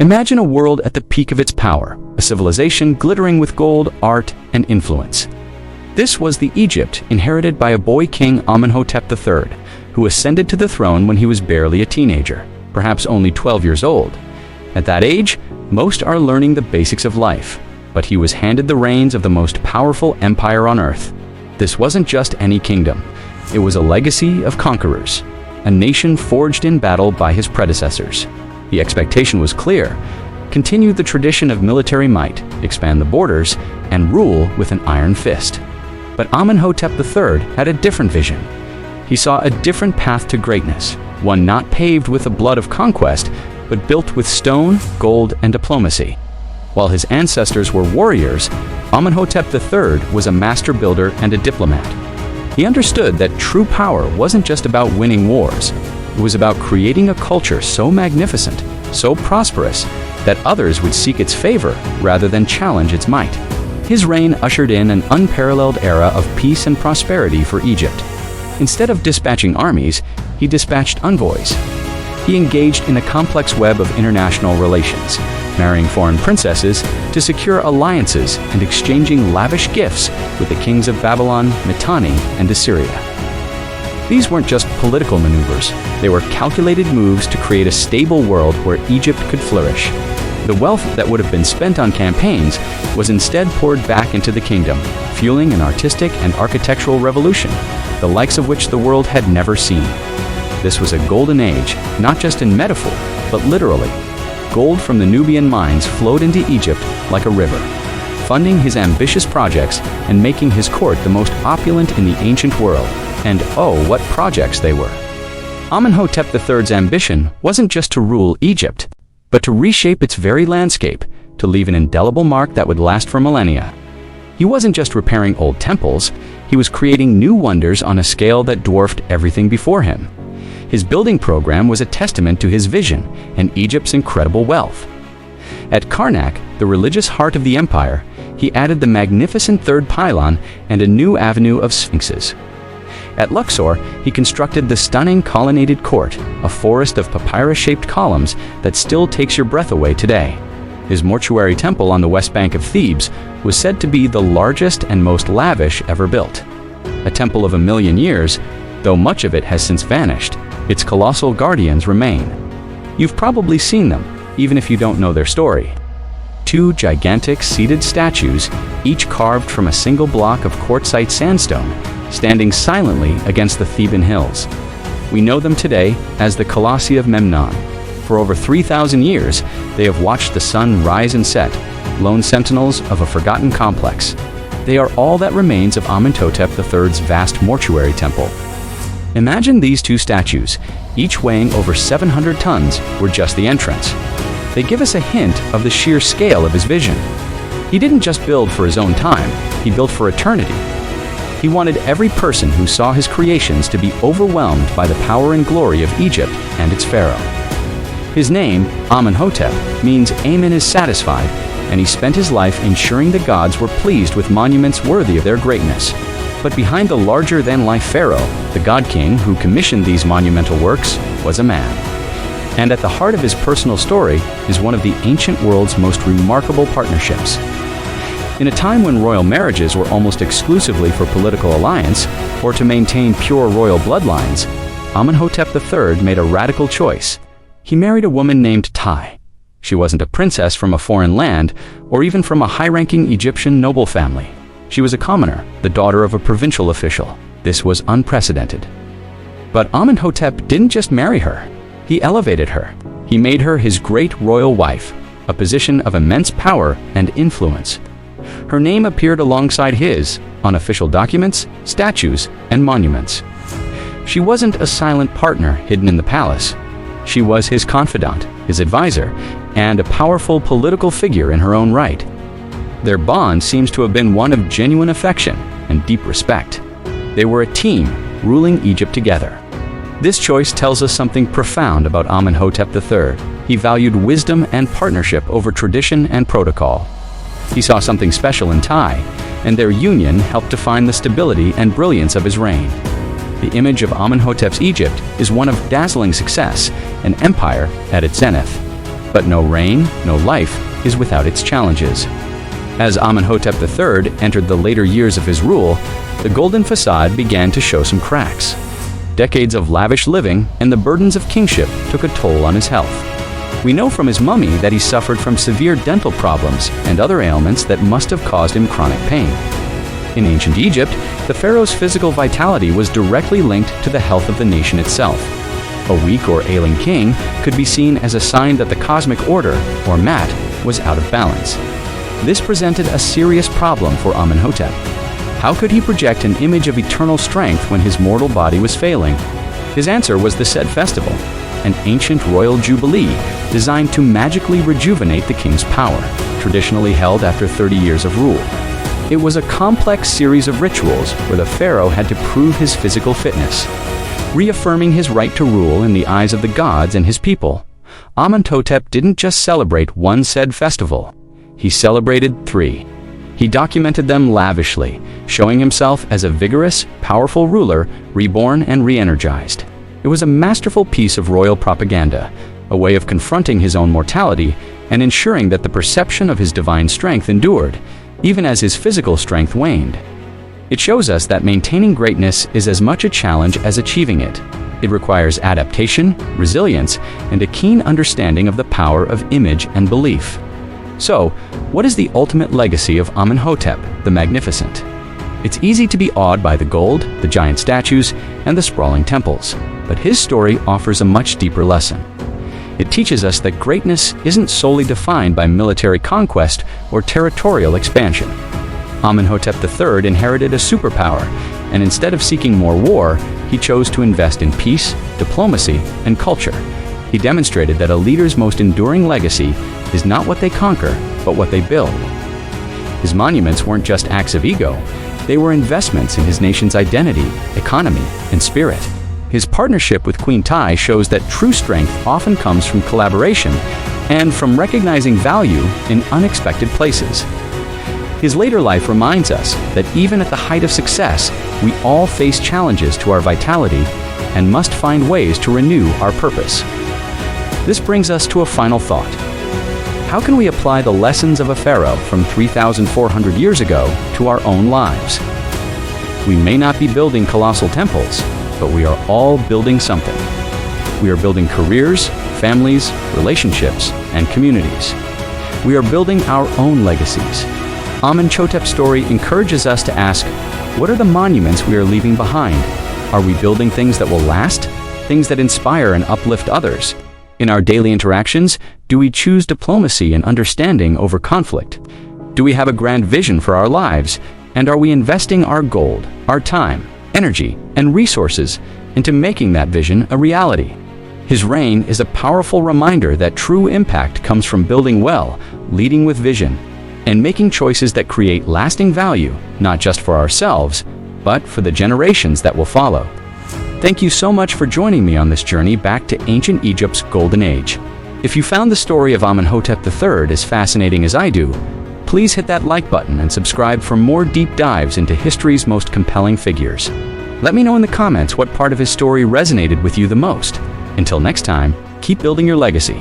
Imagine a world at the peak of its power, a civilization glittering with gold, art, and influence. This was the Egypt inherited by a boy king Amenhotep III, who ascended to the throne when he was barely a teenager, perhaps only 12 years old. At that age, most are learning the basics of life, but he was handed the reins of the most powerful empire on earth. This wasn't just any kingdom. It was a legacy of conquerors, a nation forged in battle by his predecessors. The expectation was clear: continue the tradition of military might, expand the borders, and rule with an iron fist. But Amenhotep III had a different vision. He saw a different path to greatness, one not paved with the blood of conquest, but built with stone, gold, and diplomacy. While his ancestors were warriors, Amenhotep III was a master builder and a diplomat. He understood that true power wasn't just about winning wars. It was about creating a culture so magnificent, so prosperous, that others would seek its favor rather than challenge its might. His reign ushered in an unparalleled era of peace and prosperity for Egypt. Instead of dispatching armies, he dispatched envoys. He engaged in a complex web of international relations, marrying foreign princesses to secure alliances and exchanging lavish gifts with the kings of Babylon, Mitanni, and Assyria. These weren't just political maneuvers, they were calculated moves to create a stable world where Egypt could flourish. The wealth that would have been spent on campaigns was instead poured back into the kingdom, fueling an artistic and architectural revolution, the likes of which the world had never seen. This was a golden age, not just in metaphor, but literally. Gold from the Nubian mines flowed into Egypt like a river, funding his ambitious projects and making his court the most opulent in the ancient world. And oh, what projects they were! Amenhotep III's ambition wasn't just to rule Egypt, but to reshape its very landscape, to leave an indelible mark that would last for millennia. He wasn't just repairing old temples, he was creating new wonders on a scale that dwarfed everything before him. His building program was a testament to his vision and Egypt's incredible wealth. At Karnak, the religious heart of the empire, he added the magnificent third pylon and a new avenue of sphinxes. At Luxor, he constructed the stunning colonnaded court, a forest of papyrus-shaped columns that still takes your breath away today. His mortuary temple on the west bank of Thebes was said to be the largest and most lavish ever built. A temple of 1,000,000 years, though much of it has since vanished, its colossal guardians remain. You've probably seen them, even if you don't know their story. Two gigantic seated statues, each carved from a single block of quartzite sandstone, standing silently against the Theban hills. We know them today as the Colossi of Memnon. For over 3,000 years, they have watched the sun rise and set, lone sentinels of a forgotten complex. They are all that remains of Amenhotep III's vast mortuary temple. Imagine these two statues, each weighing over 700 tons, were just the entrance. They give us a hint of the sheer scale of his vision. He didn't just build for his own time, he built for eternity. He wanted every person who saw his creations to be overwhelmed by the power and glory of Egypt and its pharaoh. His name, Amenhotep, means Amen is satisfied, and he spent his life ensuring the gods were pleased with monuments worthy of their greatness. But behind the larger-than-life pharaoh, the god-king who commissioned these monumental works was a man. And at the heart of his personal story is one of the ancient world's most remarkable partnerships. In a time when royal marriages were almost exclusively for political alliance or to maintain pure royal bloodlines, Amenhotep III made a radical choice. He married a woman named Tai. She wasn't a princess from a foreign land or even from a high-ranking Egyptian noble family. She was a commoner, the daughter of a provincial official. This was unprecedented. But Amenhotep didn't just marry her. He elevated her. He made her his great royal wife, a position of immense power and influence. Her name appeared alongside his on official documents, statues, and monuments. She wasn't a silent partner hidden in the palace. She was his confidant, his advisor, and a powerful political figure in her own right. Their bond seems to have been one of genuine affection and deep respect. They were a team, ruling Egypt together. This choice tells us something profound about Amenhotep III. He valued wisdom and partnership over tradition and protocol. He saw something special in Tai, and their union helped define the stability and brilliance of his reign. The image of Amenhotep's Egypt is one of dazzling success, an empire at its zenith. But no reign, no life, is without its challenges. As Amenhotep III entered the later years of his rule, the golden facade began to show some cracks. Decades of lavish living and the burdens of kingship took a toll on his health. We know from his mummy that he suffered from severe dental problems and other ailments that must have caused him chronic pain. In ancient Egypt, the pharaoh's physical vitality was directly linked to the health of the nation itself. A weak or ailing king could be seen as a sign that the cosmic order, or mat, was out of balance. This presented a serious problem for Amenhotep. How could he project an image of eternal strength when his mortal body was failing? His answer was the said festival, an ancient royal jubilee designed to magically rejuvenate the king's power, traditionally held after 30 years of rule. It was a complex series of rituals where the pharaoh had to prove his physical fitness, reaffirming his right to rule in the eyes of the gods and his people. Amenhotep didn't just celebrate one said festival, he celebrated 3. He documented them lavishly, showing himself as a vigorous, powerful ruler, reborn and re-energized. It was a masterful piece of royal propaganda, a way of confronting his own mortality and ensuring that the perception of his divine strength endured, even as his physical strength waned. It shows us that maintaining greatness is as much a challenge as achieving it. It requires adaptation, resilience, and a keen understanding of the power of image and belief. So, what is the ultimate legacy of Amenhotep the Magnificent? It's easy to be awed by the gold, the giant statues, and the sprawling temples, but his story offers a much deeper lesson. It teaches us that greatness isn't solely defined by military conquest or territorial expansion. Amenhotep III inherited a superpower, and instead of seeking more war, he chose to invest in peace, diplomacy, and culture. He demonstrated that a leader's most enduring legacy is not what they conquer, but what they build. His monuments weren't just acts of ego, they were investments in his nation's identity, economy, and spirit. His partnership with Queen Tai shows that true strength often comes from collaboration and from recognizing value in unexpected places. His later life reminds us that even at the height of success, we all face challenges to our vitality and must find ways to renew our purpose. This brings us to a final thought. How can we apply the lessons of a pharaoh from 3,400 years ago to our own lives? We may not be building colossal temples, but we are all building something. We are building careers, families, relationships, and communities. We are building our own legacies. Amenhotep's story encourages us to ask, what are the monuments we are leaving behind? Are we building things that will last? Things that inspire and uplift others? In our daily interactions, do we choose diplomacy and understanding over conflict? Do we have a grand vision for our lives? And are we investing our gold, our time, energy, and resources into making that vision a reality? His reign is a powerful reminder that true impact comes from building well, leading with vision, and making choices that create lasting value, not just for ourselves, but for the generations that will follow. Thank you so much for joining me on this journey back to ancient Egypt's golden age. If you found the story of Amenhotep III as fascinating as I do, please hit that like button and subscribe for more deep dives into history's most compelling figures. Let me know in the comments what part of his story resonated with you the most. Until next time, keep building your legacy.